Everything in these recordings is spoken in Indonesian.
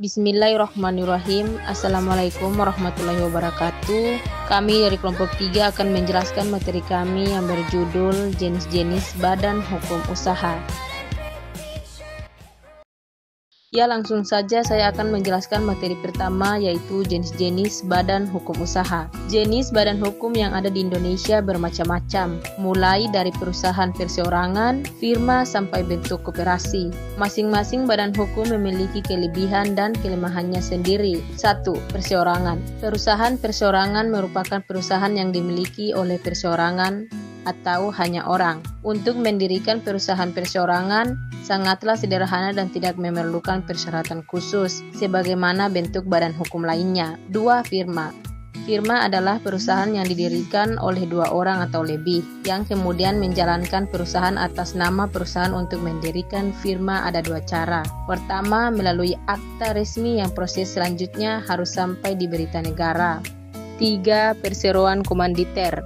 Bismillahirrahmanirrahim. Assalamualaikum warahmatullahi wabarakatuh. Kami dari kelompok 3 akan menjelaskan materi kami yang berjudul jenis-jenis badan hukum usaha. Ya, langsung saja saya akan menjelaskan materi pertama, yaitu jenis-jenis badan hukum usaha. Jenis badan hukum yang ada di Indonesia bermacam-macam, mulai dari perusahaan perseorangan, firma, sampai bentuk koperasi. Masing-masing badan hukum memiliki kelebihan dan kelemahannya sendiri. 1. Perseorangan. Perusahaan perseorangan merupakan perusahaan yang dimiliki oleh perseorangan atau hanya orang. Untuk mendirikan perusahaan perseorangan sangatlah sederhana dan tidak memerlukan persyaratan khusus sebagaimana bentuk badan hukum lainnya. 2. Firma. Firma adalah perusahaan yang didirikan oleh 2 orang atau lebih yang kemudian menjalankan perusahaan atas nama perusahaan. Untuk mendirikan firma ada 2 cara. Pertama, melalui akta resmi yang proses selanjutnya harus sampai di berita negara. 3. Perseroan komanditer.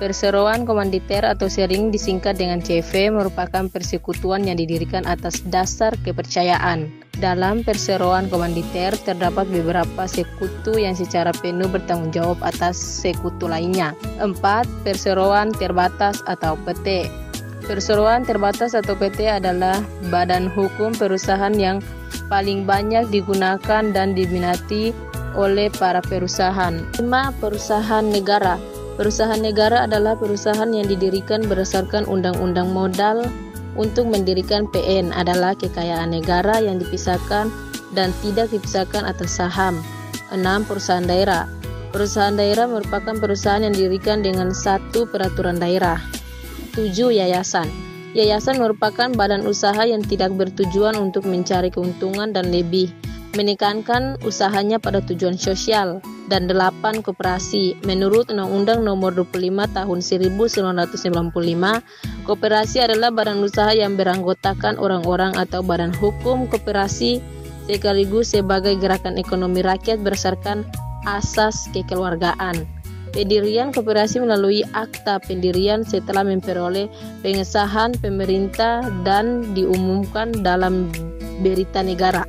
Perseroan komanditer atau sering disingkat dengan CV merupakan persekutuan yang didirikan atas dasar kepercayaan. Dalam perseroan komanditer terdapat beberapa sekutu yang secara penuh bertanggung jawab atas sekutu lainnya. 4. Perseroan terbatas atau PT. Perseroan terbatas atau PT adalah badan hukum perusahaan yang paling banyak digunakan dan diminati oleh para perusahaan. 5. Perusahaan negara. Perusahaan negara adalah perusahaan yang didirikan berdasarkan undang-undang modal. Untuk mendirikan PN adalah kekayaan negara yang dipisahkan dan tidak dipisahkan atas saham. 6. Perusahaan daerah. Perusahaan daerah merupakan perusahaan yang didirikan dengan satu peraturan daerah. 7. Yayasan. Yayasan merupakan badan usaha yang tidak bertujuan untuk mencari keuntungan dan lebih menekankan usahanya pada tujuan sosial. Dan 8. Koperasi. Menurut Undang-Undang Nomor 25 Tahun 1995, koperasi adalah badan usaha yang beranggotakan orang-orang atau badan hukum koperasi sekaligus sebagai gerakan ekonomi rakyat berdasarkan asas kekeluargaan. Pendirian koperasi melalui akta pendirian setelah memperoleh pengesahan pemerintah dan diumumkan dalam berita negara.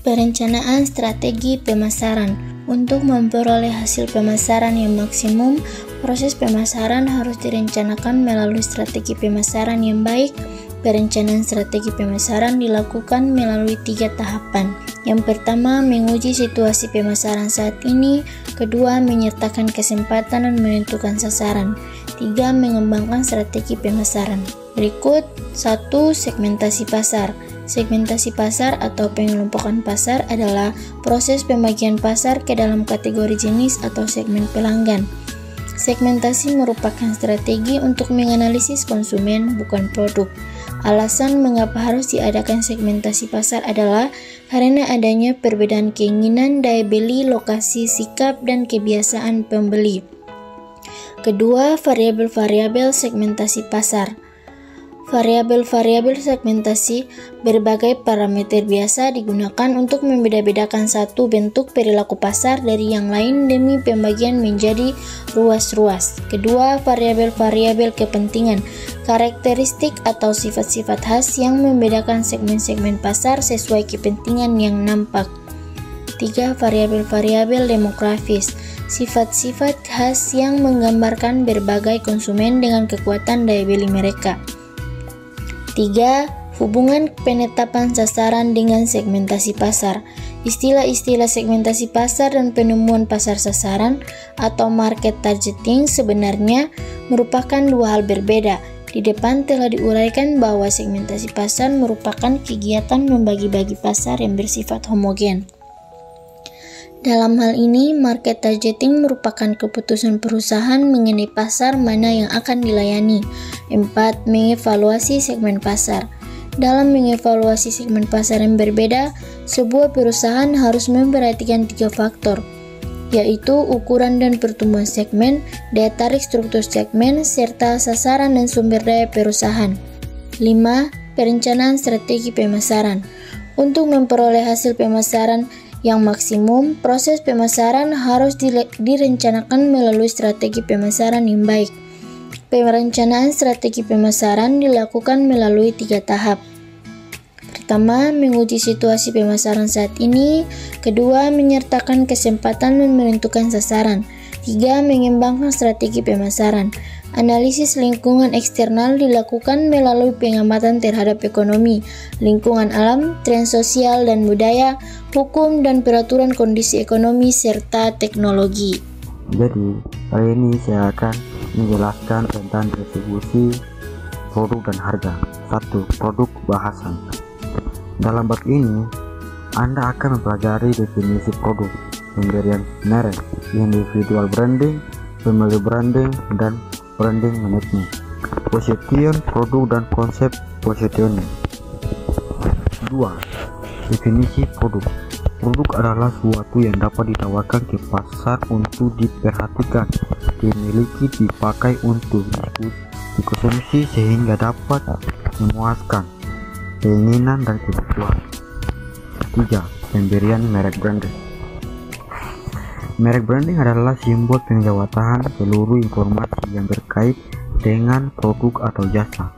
Perencanaan strategi pemasaran. Untuk memperoleh hasil pemasaran yang maksimum, proses pemasaran harus direncanakan melalui strategi pemasaran yang baik. Perencanaan strategi pemasaran dilakukan melalui 3 tahapan. Yang pertama, menguji situasi pemasaran saat ini. Kedua, menyertakan kesempatan dan menentukan sasaran. 3. Mengembangkan strategi pemasaran. Berikut 1. Segmentasi pasar. Segmentasi pasar atau pengelompokan pasar adalah proses pembagian pasar ke dalam kategori jenis atau segmen pelanggan. Segmentasi merupakan strategi untuk menganalisis konsumen, bukan produk. Alasan mengapa harus diadakan segmentasi pasar adalah karena adanya perbedaan keinginan, daya beli, lokasi, sikap, dan kebiasaan pembeli. Kedua, variabel-variabel segmentasi pasar. Variabel-variabel segmentasi berbagai parameter biasa digunakan untuk membeda-bedakan satu bentuk perilaku pasar dari yang lain demi pembagian menjadi ruas-ruas. Kedua, variabel-variabel kepentingan, karakteristik atau sifat-sifat khas yang membedakan segmen-segmen pasar sesuai kepentingan yang nampak. 3. Variabel-variabel demografis, sifat-sifat khas yang menggambarkan berbagai konsumen dengan kekuatan daya beli mereka. 3. Hubungan penetapan sasaran dengan segmentasi pasar. Istilah-istilah segmentasi pasar dan penemuan pasar sasaran atau market targeting sebenarnya merupakan 2 hal berbeda. Di depan telah diuraikan bahwa segmentasi pasar merupakan kegiatan membagi-bagi pasar yang bersifat homogen. Dalam hal ini, market targeting merupakan keputusan perusahaan mengenai pasar mana yang akan dilayani. 4. Mengevaluasi segmen pasar. Dalam mengevaluasi segmen pasar yang berbeda, sebuah perusahaan harus memperhatikan 3 faktor, yaitu ukuran dan pertumbuhan segmen, daya tarik struktur segmen, serta sasaran dan sumber daya perusahaan. 5. Perencanaan strategi pemasaran. Untuk memperoleh hasil pemasaran yang maksimum, proses pemasaran harus direncanakan melalui strategi pemasaran yang baik. Perencanaan strategi pemasaran dilakukan melalui 3 tahap. Pertama, menguji situasi pemasaran saat ini. Kedua, menyertakan kesempatan dan menentukan sasaran. 3. Mengembangkan strategi pemasaran. Analisis lingkungan eksternal dilakukan melalui pengamatan terhadap ekonomi, lingkungan alam, tren sosial dan budaya, hukum dan peraturan kondisi ekonomi, serta teknologi. Jadi, kali ini saya akan menjelaskan tentang distribusi produk dan harga. 1. Produk bahasan. Dalam bab ini, Anda akan mempelajari definisi produk, pemberian merek, individual branding, family branding, dan branding management, position produk dan konsep positioning. 2. Definisi produk. Produk adalah suatu yang dapat ditawarkan ke pasar untuk diperhatikan, dimiliki, dipakai untuk dikonsumsi sehingga dapat memuaskan keinginan dan kebutuhan. 3. Pemberian merek branding. Merek branding adalah simbol penjawatan seluruh informasi yang berkait dengan produk atau jasa.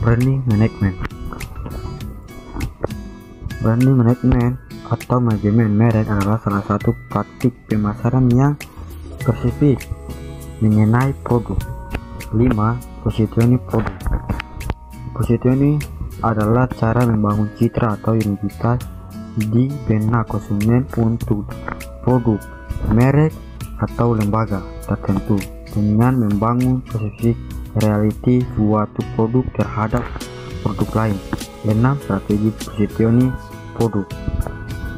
Branding management. Branding management atau manajemen merek adalah salah satu praktik pemasaran yang spesifik mengenai produk. 5. Positioning produk. Positioning adalah cara membangun citra atau identitas di benak konsumen untuk produk, merek, atau lembaga tertentu dengan membangun persepsi reality suatu produk terhadap produk lain. 6. Strategi positioning produk.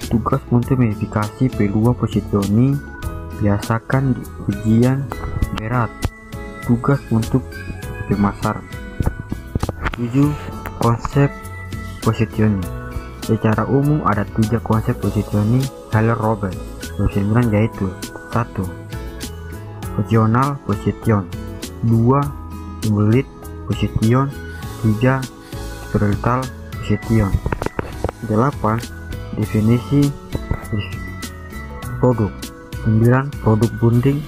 Tugas untuk verifikasi peluang positioning biasakan di ujian berat. Tugas untuk pemasaran. 7. Konsep positioning. Secara umum ada 3 konsep positioning Haller Robert 2009, yaitu 1. Positional position, 2. Bullet position, 3. Experimental position. 8. Definisi produk. 9. Produk bundling.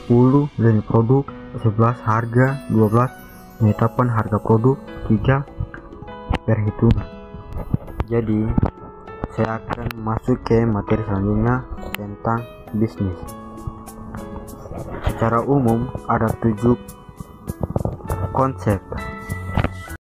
10. Lini produk. 11. Harga. 12. Penetapan harga produk. 3. Perhitungan. Jadi, saya akan masuk ke materi selanjutnya tentang bisnis. Secara umum ada 7 konsep